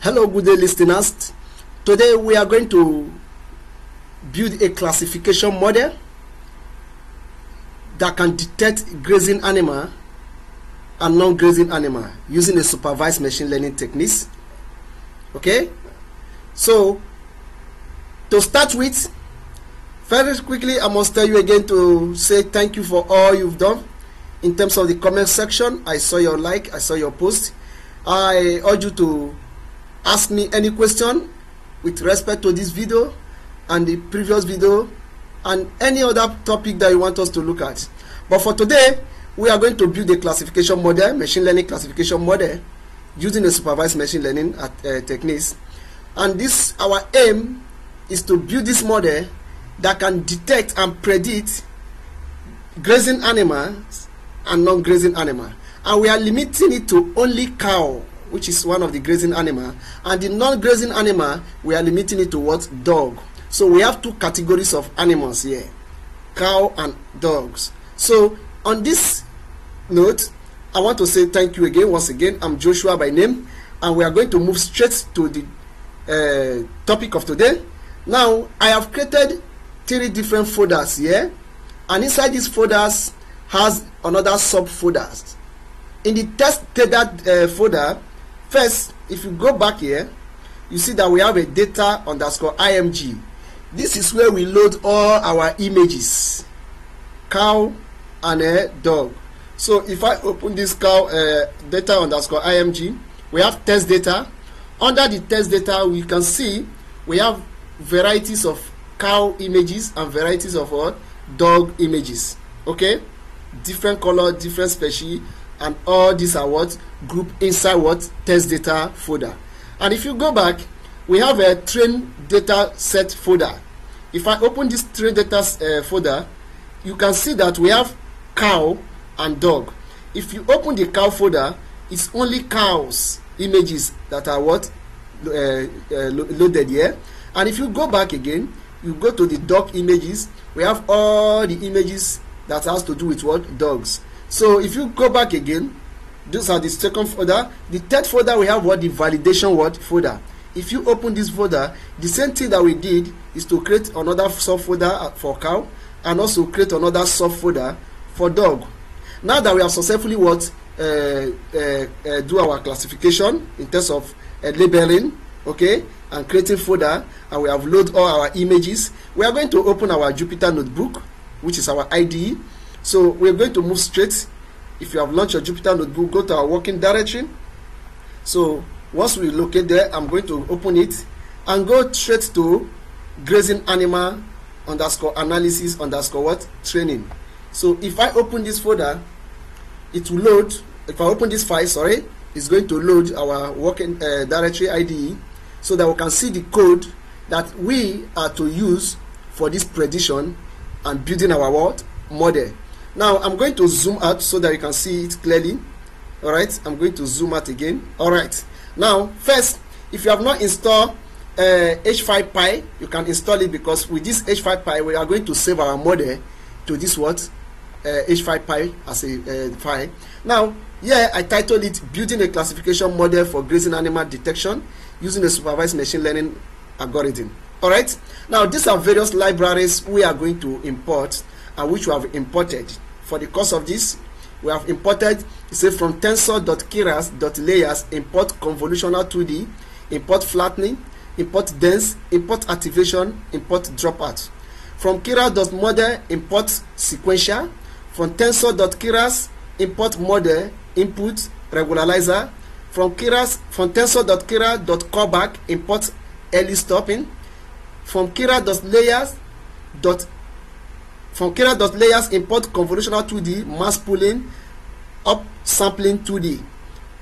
Hello, good day listeners. Today we are going to build a classification model that can detect grazing animal and non-grazing animal using a supervised machine learning techniques. Okay, so to start with, very quickly I must tell you again to say thank you for all you've done in terms of the comment section. I saw your like, I saw your post. I urge you to ask me any question with respect to this video and the previous video and any other topic that you want us to look at. But for today, we are going to build a classification model, machine learning classification model, using a supervised machine learning techniques. And this, our aim is to build this model that can detect and predict grazing animals and non-grazing animals. And we are limiting it to only cow, which is one of the grazing animal, and the non-grazing animal we are limiting it to what? Dog. So we have two categories of animals here, cow and dogs. So on this note, I want to say thank you again. Once again, I'm Joshua by name, and we are going to move straight to the topic of today. Now I have created 3 different folders here, and inside these folders has another subfolders. In the test data folder, first, if you go back here, you see that we have a data_img. This is where we load all our images, cow and a dog. So if I open this cow data_img, we have test data. Under the test data, we can see we have varieties of cow images and varieties of what? Dog images. Okay, different color, different species, and all these are what? Group inside what? Test data folder. And if you go back, we have a train data set folder. If I open this train data folder, you can see that we have cow and dog. If you open the cow folder, it's only cows images that are what? Loaded here. And if you go back again, you go to the dog images, we have all the images that has to do with what? Dogs. So if you go back again, these are the second folder. The third folder, we have what? The validation what? Folder. If you open this folder, the same thing that we did is to create another subfolder for cow and also create another subfolder for dog. Now that we have successfully what? Do our classification in terms of labeling, okay, and creating folder, and we have loaded all our images, we are going to open our Jupyter notebook, which is our IDE. So we're going to move straight. If you have launched your Jupyter notebook, go to our working directory. So once we locate there, I'm going to open it and go straight to grazing animal _analysis _ training. So if I open this folder, it will load. If I open this file, sorry, it's going to load our working directory IDE so that we can see the code that we are to use for this prediction and building our what? Model. Now I'm going to zoom out so that you can see it clearly. All right, I'm going to zoom out again. All right, now first, if you have not installed H5Py, you can install it, because with this H5Py we are going to save our model to this what? H5Py as a file. Now here I titled it Building a Classification Model for Grazing Animal Detection using a Supervised Machine Learning Algorithm. All right, now these are various libraries we are going to import and which we have imported. For the course of this, we have imported, say, from tensor.keras.layers, import convolutional 2D, import flattening, import dense, import activation, import dropout. From keras.model, import sequential. From tensor.keras, import model, input, regularizer. From tensor.keras.callback, import early stopping. From keras.layers, import convolutional 2D, mass pooling, up sampling 2D.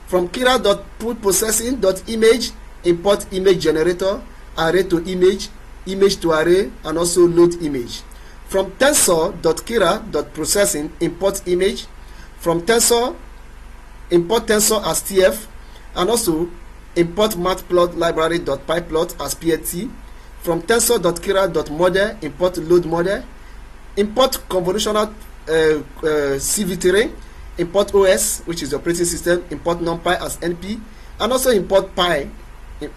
From keras.poolProcessing.image, import image generator, array to image, image to array, and also load image. From tensor.keras.processing, import image. From tensor, import tensor as TF, and also import matplot library.pyplot as PLT. From tensor.keras.model, import load model. Import convolutional CV3, import OS, which is the operating system, import numpy as NP, and also import pi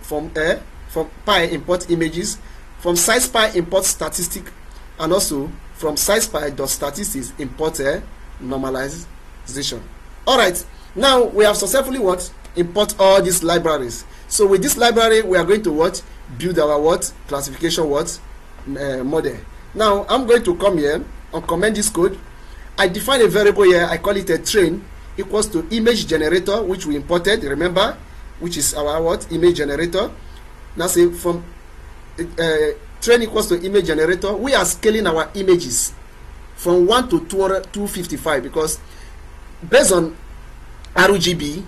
from py import images, from scipy import statistic, and also from scipy.statistics import normalization. All right, now we have successfully what import all these libraries. So with this library we are going to what build our what classification what model. Now I'm going to come here and comment this code. I define a variable here, I call it a train equals to image generator, which we imported, remember, which is our what image generator. Now say from train equals to image generator, we are scaling our images from 1 to 255 because based on RGB,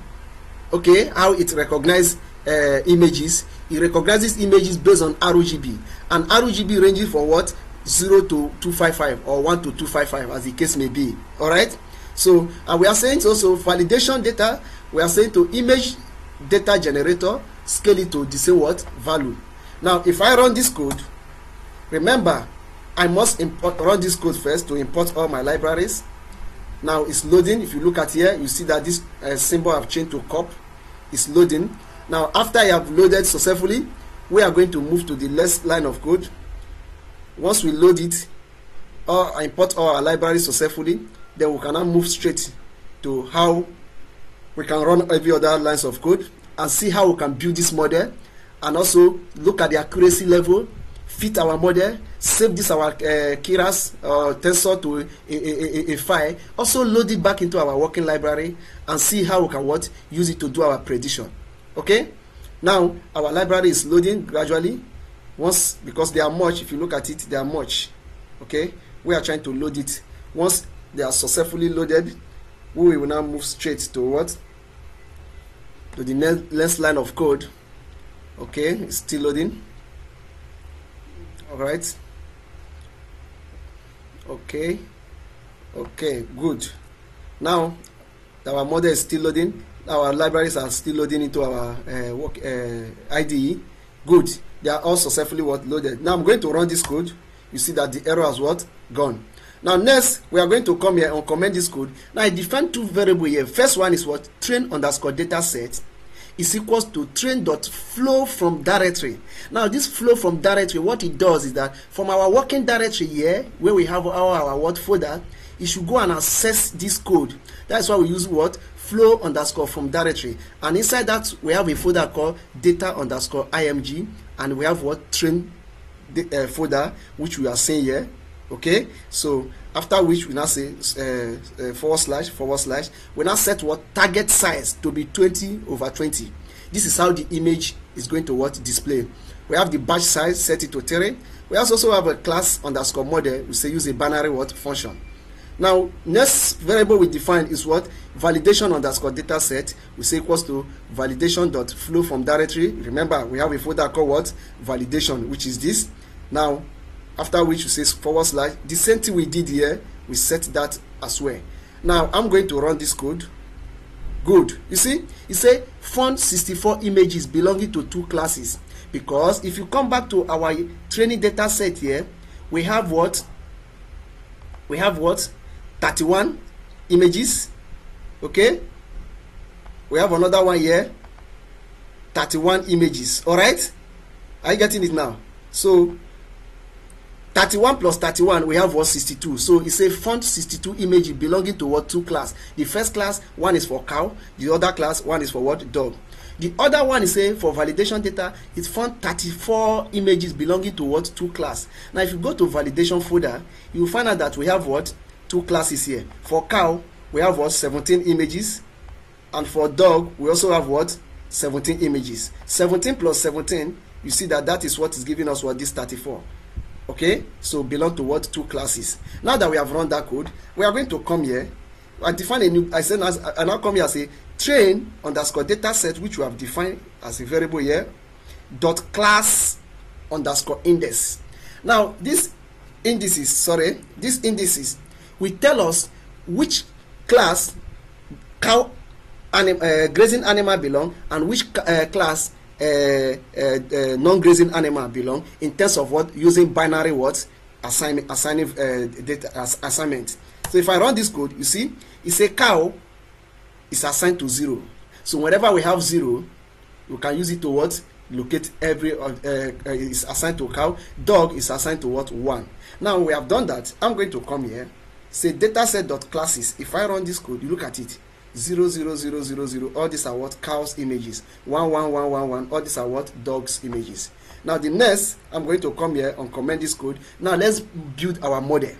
okay, how it recognizes images, it recognizes images based on RGB, and RGB ranges from what 0 to 255 or 1 to 255 as the case may be. All right, so and we are saying also validation data, we are saying to image data generator scale it to the same what value. Now if I run this code, remember I must run this code first to import all my libraries. Now it's loading. If you look at here, you see that this symbol have changed to cop. It's loading. Now after I have loaded successfully, we are going to move to the next line of code. Once we load it or import all our libraries successfully, then we can now move straight to how we can run every other lines of code and see how we can build this model, and also look at the accuracy level, fit our model, save this our keras tensor to a file, also load it back into our working library and see how we can what use it to do our prediction. Okay, now our library is loading gradually. Once, because they are much, if you look at it, they are much. Okay, we are trying to load it. Once they are successfully loaded, we will now move straight to what, to the next line of code. Okay, it's still loading. All right, okay, good. Now our model is still loading. Our libraries are still loading into our IDE. Good, they are all successfully what loaded. Now I'm going to run this code. You see that the error has what gone. Now next we are going to come here and comment this code. Now I define two variables here. First one is what train underscore data set is equals to train.flow from directory. Now this flow from directory, what it does is that from our working directory here, where we have our what folder, it should go and access this code. That's why we use what flow underscore from directory, and inside that we have a folder called data underscore img, and we have what train folder, which we are saying here. Okay, so after which we now say // we now set what target size to be 20/20. This is how the image is going to what display. We have the batch size, set it to 3. We also have a class underscore model. We say use a binary what function. Now next variable we define is what validation underscore data set. We say equals to validation dot flow from directory. Remember we have a folder called what validation, which is this. Now after which we say /, the same thing we did here, we set that as well. Now I'm going to run this code. Good, you see it say font 64 images belonging to 2 classes, because if you come back to our training data set here, we have what 31 images. Okay, we have another one here, 31 images. All right, are you getting it now? So 31 plus 31, we have what 62. So it's a font 62 images belonging to what 2 class. The first class, one is for cow. The other class, one is for what dog. The other one is a for validation data. It's font 34 images belonging to what 2 class. Now if you go to validation folder, you will find out that we have what 2 classes here. For cow, we have what 17 images, and for dog, we also have what 17 images. 17 plus 17, you see that that is what is giving us what this 34. Okay, so belong to what 2 classes. Now that we have run that code, we are going to come here and define a new. I now come here and say train underscore data set, which we have defined as a variable here, dot class underscore index. Now this indices will tell us which class cow grazing animal belong, and which class non-grazing animal belong, in terms of what using binary words assigning data as assignment. So if I run this code, you see it's a cow is assigned to 0. So whenever we have 0, we can use it to what locate every is assigned to cow. Dog is assigned to what? 1. Now we have done that. I'm going to come here, say dataset.classes. If I run this code, you look at it, 0 0 0 0 0, all these are what? Cows images. 1 1 1 1 1, all these are what? Dogs images. Now the next, I'm going to come here and comment this code. Now let's build our model.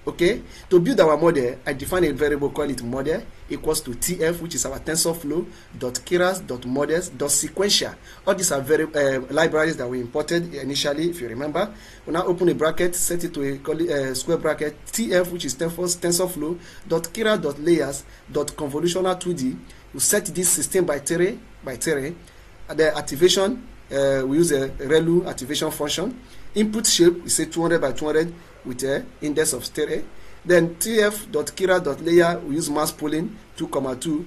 Okay, to build our model, I define a variable, call it model, equals to tf, which is our TensorFlow dot keras dot models dot sequential. All these are very libraries that we imported initially, if you remember. We now open a bracket, set it to a square bracket, tf, which is TensorFlow dot keras dot layers dot convolutional 2D. We set this system by terrain. The activation, we use a ReLU activation function. Input shape, we say 200 by 200 with a index of stereo. Then tf.kira.layer, we use mass pooling 2,2.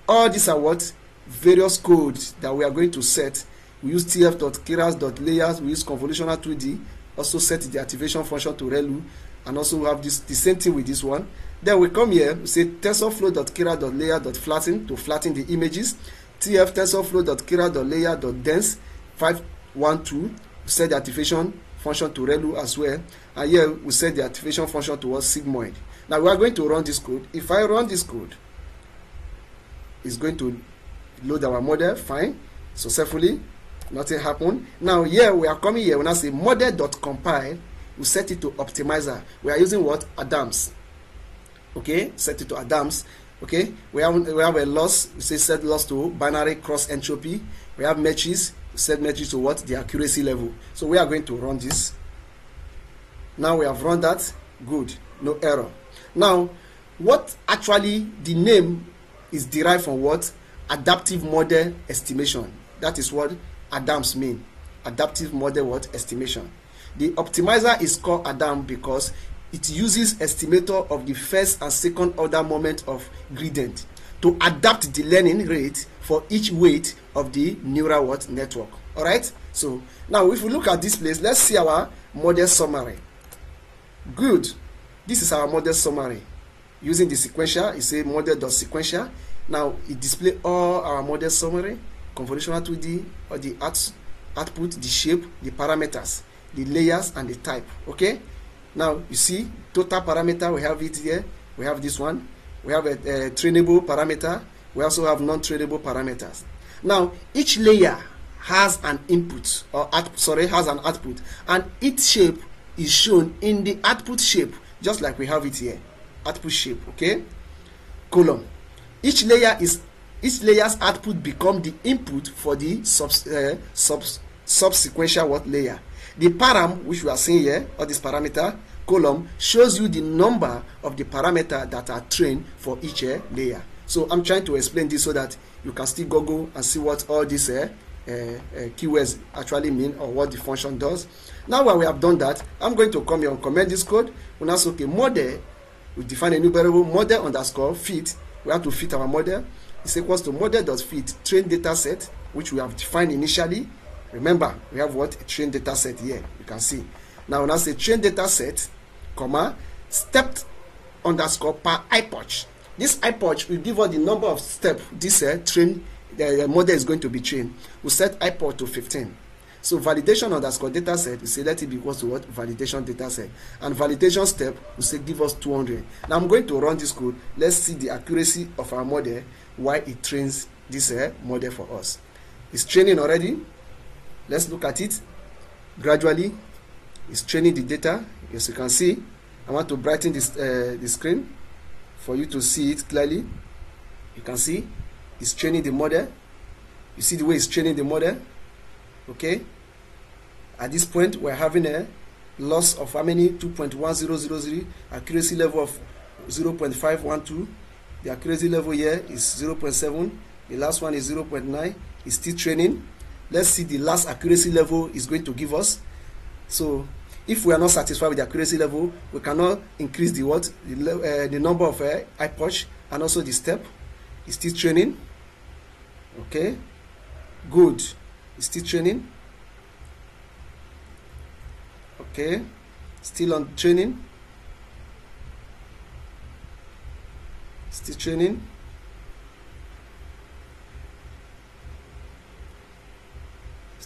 All these are what? Various codes that we are going to set. We use tf.kiras.layers, we use convolutional 2D, also set the activation function to ReLU, and also have this the same thing with this one. Then we come here, we say tensorflow.kira.layer.flatten to flatten the images. Tf tensorflow.kira.layer.dense 512, we set the activation function to ReLU as well, and here we set the activation function towards sigmoid. Now we are going to run this code. If I run this code, it's going to load our model, fine, successfully, nothing happened. Now here we are coming here, when I say model.compile, we set it to optimizer. We are using what? Adams. Okay, set it to Adams. Okay, we have a loss, we say set loss to binary cross entropy. We have matches, set matches to what? The accuracy level. So we are going to run this. Now we have run that. Good, no error. Now, what actually the name is derived from what? Adaptive model estimation. That is what Adams mean. Adaptive model what? Estimation. The optimizer is called Adam because it uses estimator of the first and second order moment of gradient to adapt the learning rate for each weight of the neural what? Network. All right. So now if we look at this place, let's see our model summary. Good. This is our model summary. Using the sequential, it's a model.sequential. Now it displays all our model summary, convolutional 2D, or the output, the shape, the parameters, the layers, and the type. Okay. Now you see total parameter, we have it here. We have this one. We have a trainable parameter. We also have non-trainable parameters. Now each layer has an input or has an output, and each shape is shown in the output shape, just like we have it here. Output shape, okay? Column. Each layer's output become the input for the subsequential what layer. The param, which we are seeing here, or this parameter column, shows you the number of the parameter that are trained for each layer. So I'm trying to explain this so that you can still Google and see what all these keywords actually mean, or what the function does. Now when we have done that, I'm going to come here and comment this code. We now say, okay, model, we define a new variable, model underscore fit. We have to fit our model. It's equals to model.fit train data set, which we have defined initially. Remember, we have what? A train data set here. You can see. Now when I say train data set, comma, stepped underscore per epoch. This epoch will give us the number of steps this train the model is going to be trained. We'll set epoch to 15. So validation underscore data set, we say let it be equal to what? Validation data set. And validation step, we say give us 200. Now I'm going to run this code. Let's see the accuracy of our model while it trains this model for us. It's training already. Let's look at it gradually. It's training the data. As you can see, I want to brighten this the screen for you to see it clearly. You can see it's training the model. You see the way it's training the model. Okay. At this point, we're having a loss of how many? 2.1000, accuracy level of 0.512. The accuracy level here is 0.7. The last one is 0.9. It's still training. Let's see the last accuracy level is going to give us. So if we are not satisfied with the accuracy level, we cannot increase the what? The number of epoch and also the step. It's still training. Okay. Good. It's still training. Okay. Still on training. Still training.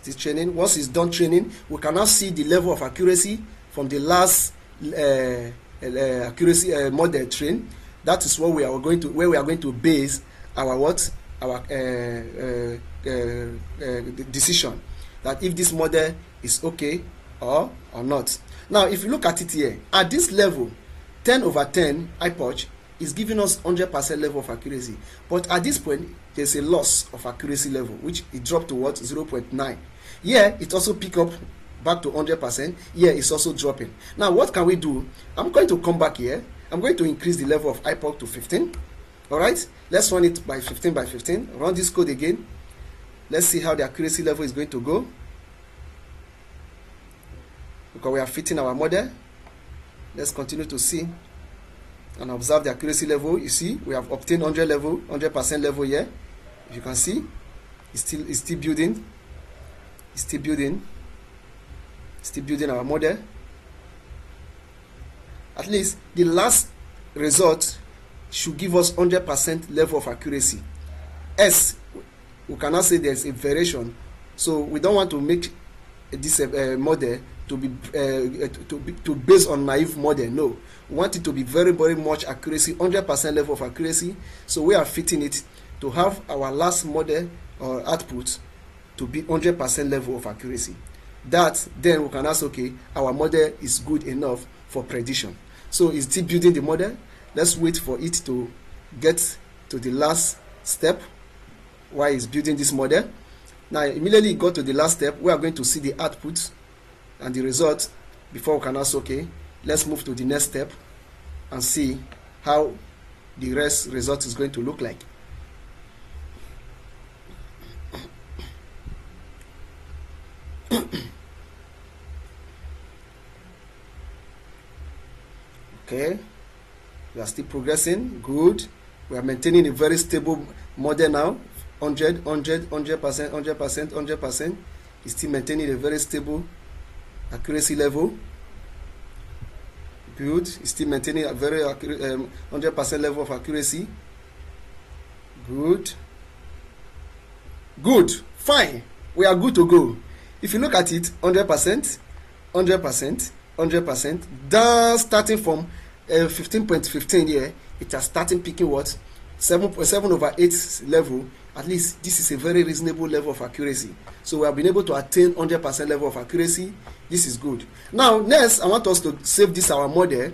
Still training. Once it's done training, we can now see the level of accuracy from the last accuracy model train. That is what we are going to base our decision, that if this model is okay or not. Now, if you look at it here, at this level, 10/10 iPodge is giving us 100% level of accuracy. But at this point, there's a loss of accuracy level, which it dropped to 0.9. Here, it also pick up back to 100%. Here, it's also dropping. Now, what can we do? I'm going to come back here. I'm going to increase the level of iPodge to 15. All right, let's run it by 15 by 15. Run this code again. Let's see how the accuracy level is going to go. Because we are fitting our model. Let's continue to see and observe the accuracy level. You see, we have obtained 100% level here. If you can see, it's still building. It's still building. Still building our model. At least the last result should give us 100% level of accuracy. S, we cannot say there's a variation, so we don't want to make this model to be based on naive model. No, we want it to be very, very much accuracy, 100% level of accuracy. So we are fitting it to have our last model or output to be 100% level of accuracy. That then we can ask, okay, our model is good enough for prediction. So it's still building the model. Let's wait for it to get to the last step while it's building this model. Now, immediately it got to the last step, we are going to see the output and the result before we can ask, okay, let's move to the next step and see how the result is going to look like. Okay, we are still progressing. Good. We are maintaining a very stable model now. 100%, 100%. It's still maintaining a very stable accuracy level. Good. It's still maintaining a very 100% level of accuracy. Good. Good. Fine. We are good to go. If you look at it, 100%, 100%, 100%. Down starting from 15.15 here, it has started picking what? 7/8 level. At least this is a very reasonable level of accuracy. So we have been able to attain 100% level of accuracy. This is good. Now, next, I want us to save this our model.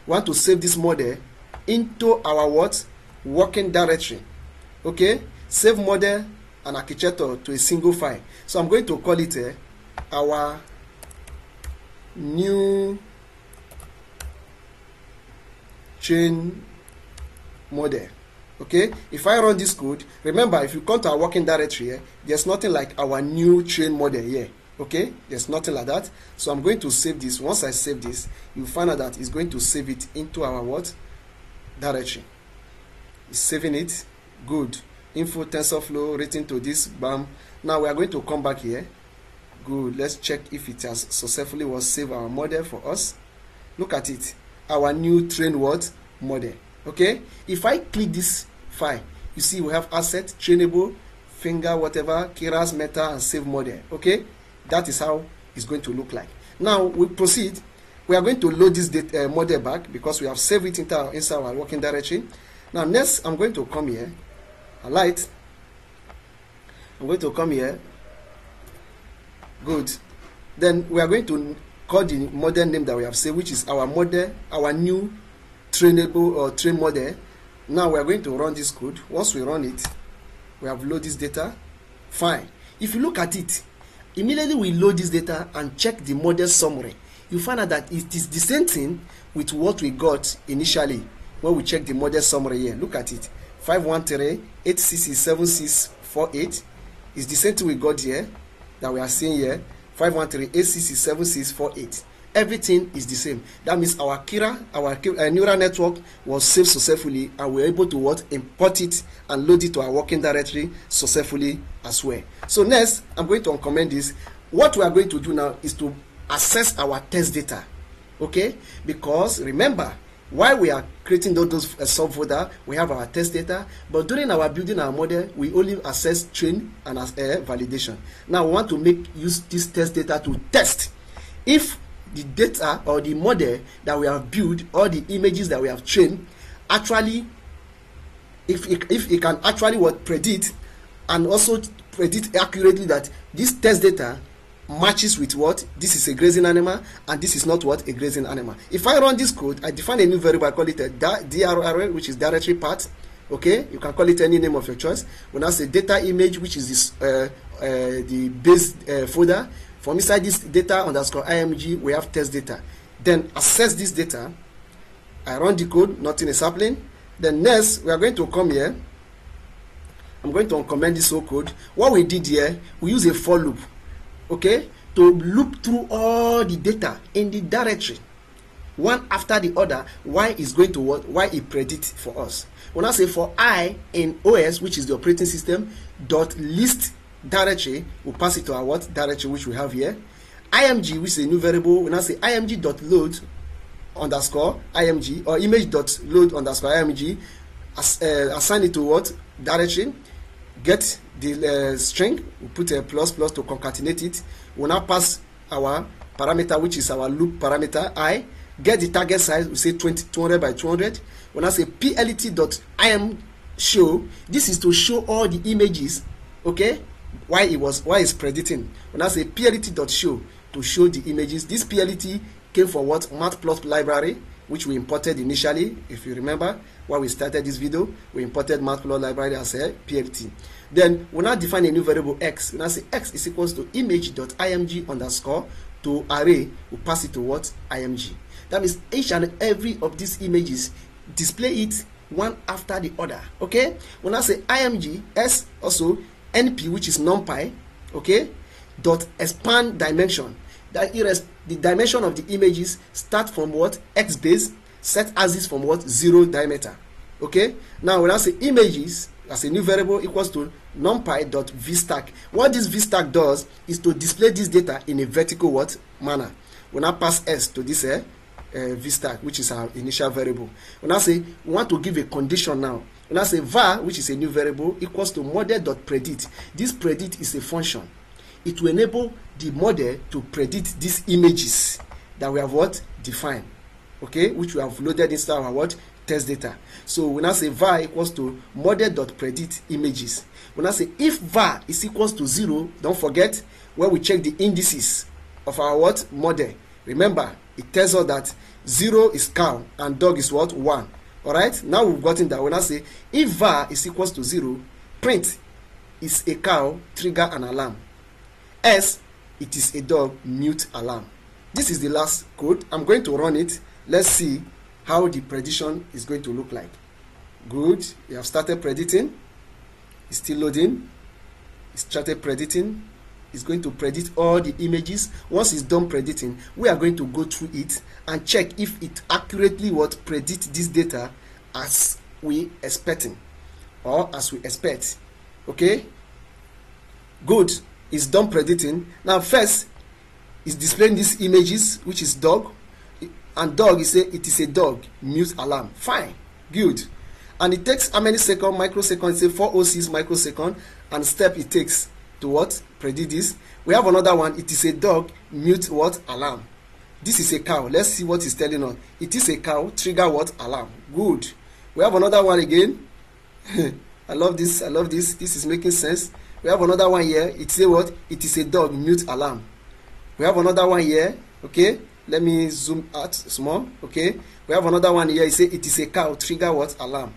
We want to save this model into our what? Working directory. Okay? Save model and architecture to a single file. So I'm going to call it our new chain model. Okay, if I run this code, remember, if you come to our working directory here, there's nothing like our new train model here. Okay, there's nothing like that. So I'm going to save this. Once I save this, you'll find out that it's going to save it into our what? Directory. It's saving it. Good. Info TensorFlow written to this. Bam. Now we are going to come back here. Good. Let's check if it has successfully was save our model for us. Look at it. Our new train what? Model. Okay, if I click this file, you see we have asset, trainable, finger, whatever, keras, meta, and save model. Okay, that is how it's going to look like. Now we proceed. We are going to load this model back because we have saved it inside our working directory. Now next, I'm going to come here. Alight. I'm going to come here. Good. Then we are going to call the model name that we have saved, which is our model, our new trainable or train model. Now we are going to run this code. Once we run it, we have loaded this data. Fine. If you look at it, immediately we load this data and check the model summary. You find out that it is the same thing with what we got initially when we check the model summary here. Look at it. 513-866-7648 is the same thing we got here that we are seeing here. 513-866-7648. Everything is the same. That means our Kira, our neural network was saved successfully, and we were able to what? Import it and load it to our working directory successfully as well. So next, I'm going to uncomment this. What we are going to do now is to access our test data. Okay? Because remember, while we are creating those subfolder, we have our test data, but during our building our model, we only access train and validation. Now we want to use this test data to test if the data or the model that we have built or the images that we have trained actually, if it can actually predict, and also predict accurately that this test data matches with what this is a grazing animal and this is not what a grazing animal. If I run this code, I define a new variable, I call it a DRR, which is directory path. Okay, you can call it any name of your choice. When I say data image, which is this the base folder, from inside this data underscore img, we have test data. Then access this data. I run the code, nothing is happening. Then next, we are going to come here. I'm going to uncomment this whole code. What we did here, we use a for loop, okay, to loop through all the data in the directory, one after the other, why is going to what, why it predicts for us. When I say for I in OS, which is the operating system, dot list directory, we'll pass it to our what directory, which we have here. img, which is a new variable. When I say img dot load underscore img, or image dot load underscore img, assign it to what directory, get the string, we put a plus plus to concatenate it. We'll now pass our parameter, which is our loop parameter I, get the target size, we say 200 by 200. When I say plt.im show, this is to show all the images, okay, why it's predicting. When I say plt.show, to show the images, this plt came from what matplot library, which we imported initially. If you remember, when we started this video, we imported matplot library as a plt. Then we now define a new variable x. When I say x is equals to image.img underscore to array, we pass it to what img. That means each and every of these images, display it one after the other. Okay. When I say img s also np, which is numpy, okay, dot expand dimension. That the dimension of the images start from what x base, set axis from what 0 diameter. Okay. Now when I say images as a new variable equals to numpy.vstack. What this vstack does is to display this data in a vertical what manner. When I pass s to this vstack, which is our initial variable. When I say we want to give a condition now, when I say var, which is a new variable, equals to model.predict. This predict is a function. It will enable the model to predict these images that we have what defined, okay, which we have loaded inside our what test data. So when I say var equals to model.predict images, when I say if var is equals to 0, don't forget when we check the indices of our what model, remember it tells us that 0 is cow and dog is what 1. All right, now we've gotten that. When I say if var is equals to 0, print is a cow, trigger an alarm. S, it is a dog, mute alarm. This is the last code. I'm going to run it. Let's see how the prediction is going to look like. Good. We have started predicting. It's still loading. It started predicting. It's going to predict all the images. Once it's done predicting, we are going to go through it and check if it accurately what predict this data as we expecting or as we expect. Okay. Good. Is done predicting. Now first is displaying these images, which is dog, and dog is it is a dog, mute alarm. Fine, good. And it takes how many seconds? Microsecond. Say 406 microsecond, and step it takes to what predict this. We have another one. It is a dog, mute what alarm. This is a cow. Let's see what it's telling us. It is a cow, trigger what alarm. Good. We have another one again. I love this. I love this. This is making sense. We have another one here. It say what? It is a dog, mute alarm. We have another one here. Okay. Let me zoom out small. Okay. We have another one here. It say it is a cow, trigger what alarm.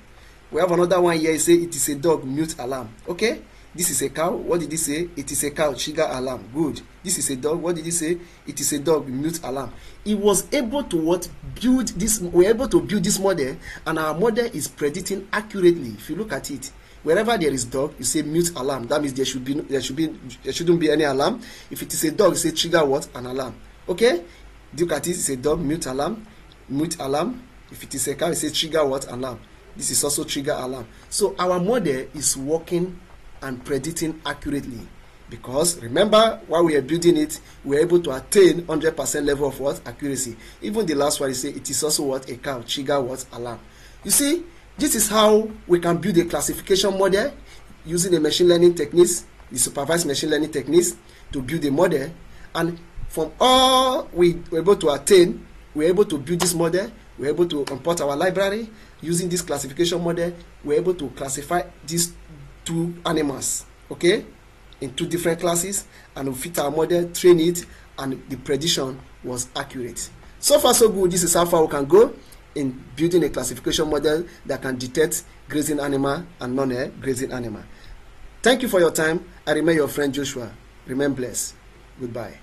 We have another one here. It say it is a dog, mute alarm. Okay. This is a cow. What did he say? It is a cow, trigger alarm. Good. This is a dog. What did he say? It is a dog, mute alarm. He was able to what build this. We're able to build this model, and our model is predicting accurately. If you look at it, wherever there is dog, you say mute alarm. That means there shouldn't be any alarm. If it is a dog, you say trigger what? An alarm. Okay? Look at it. It's a dog, mute alarm, mute alarm. If it is a cow, you say trigger what? Alarm. This is also trigger alarm. So our model is working and predicting accurately. Because remember, while we are building it, we were able to attain 100% level of what? Accuracy. Even the last one, you say it is also what? A cow, trigger what? Alarm. You see, this is how we can build a classification model using the machine learning techniques, the supervised machine learning techniques, to build a model. And from all we were able to attain, we were able to build this model. We were able to import our library using this classification model. We were able to classify these two animals, okay, in two different classes, and we fit our model, train it, and the prediction was accurate. So far so good. This is how far we can go in building a classification model that can detect grazing animal and non-grazing animal. Thank you for your time. I remain your friend Joshua. Remain blessed. Goodbye.